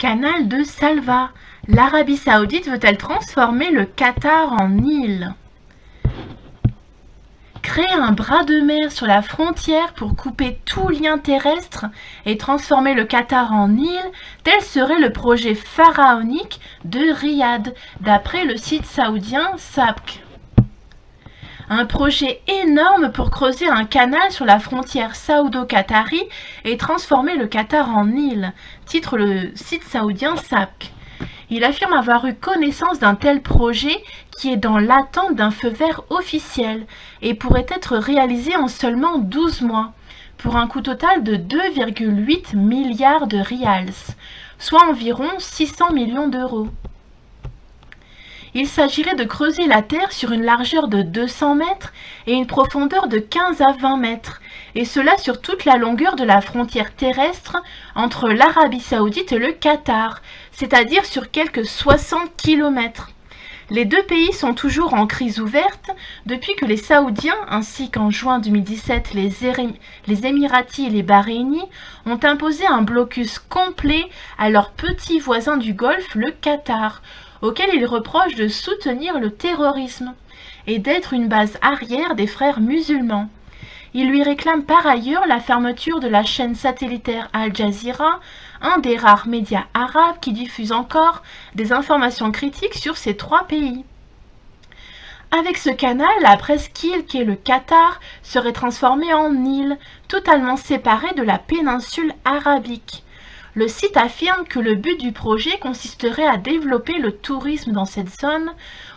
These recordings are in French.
canal de Salva. L'Arabie Saoudite veut-elle transformer le Qatar en île? Créer un bras de mer sur la frontière pour couper tout lien terrestre et transformer le Qatar en île, tel serait le projet pharaonique de Riyad, d'après le site saoudien Sabq. Un projet énorme pour creuser un canal sur la frontière saoudo-qatari et transformer le Qatar en île, titre le site saoudien Sabq. Il affirme avoir eu connaissance d'un tel projet qui est dans l'attente d'un feu vert officiel et pourrait être réalisé en seulement 12 mois, pour un coût total de 2,8 milliards de rials, soit environ 600 millions d'euros. Il s'agirait de creuser la terre sur une largeur de 200 mètres et une profondeur de 15 à 20 mètres, et cela sur toute la longueur de la frontière terrestre entre l'Arabie Saoudite et le Qatar, c'est-à-dire sur quelques 60 km. Les deux pays sont toujours en crise ouverte depuis que les Saoudiens, ainsi qu'en juin 2017 les Émiratis et les Bahreïnis, ont imposé un blocus complet à leur petit voisin du Golfe, le Qatar, auquel ils reprochent de soutenir le terrorisme et d'être une base arrière des frères musulmans. Ils lui réclament par ailleurs la fermeture de la chaîne satellitaire Al Jazeera, un des rares médias arabes qui diffuse encore des informations critiques sur ces trois pays. Avec ce canal, la presqu'île qu'est le Qatar serait transformée en île, totalement séparée de la péninsule arabique. Le site affirme que le but du projet consisterait à développer le tourisme dans cette zone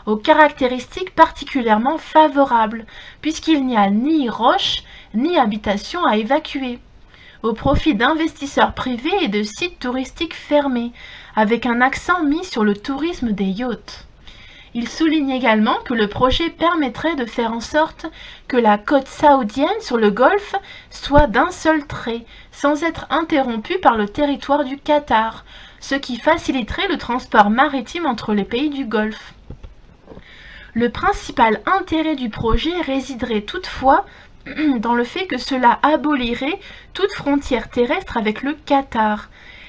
aux caractéristiques particulièrement favorables, puisqu'il n'y a ni roches ni habitations à évacuer, au profit d'investisseurs privés et de sites touristiques fermés, avec un accent mis sur le tourisme des yachts. Il souligne également que le projet permettrait de faire en sorte que la côte saoudienne sur le Golfe soit d'un seul trait, sans être interrompue par le territoire du Qatar, ce qui faciliterait le transport maritime entre les pays du Golfe. Le principal intérêt du projet résiderait toutefois dans le fait que cela abolirait toute frontière terrestre avec le Qatar,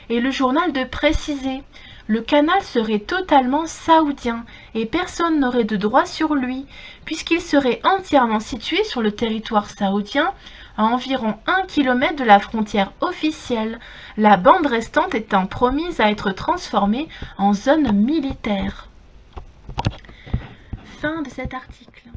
et le journal de préciser: le canal serait totalement saoudien et personne n'aurait de droit sur lui, puisqu'il serait entièrement situé sur le territoire saoudien, à environ 1 km de la frontière officielle, la bande restante étant promise à être transformée en zone militaire. Fin de cet article.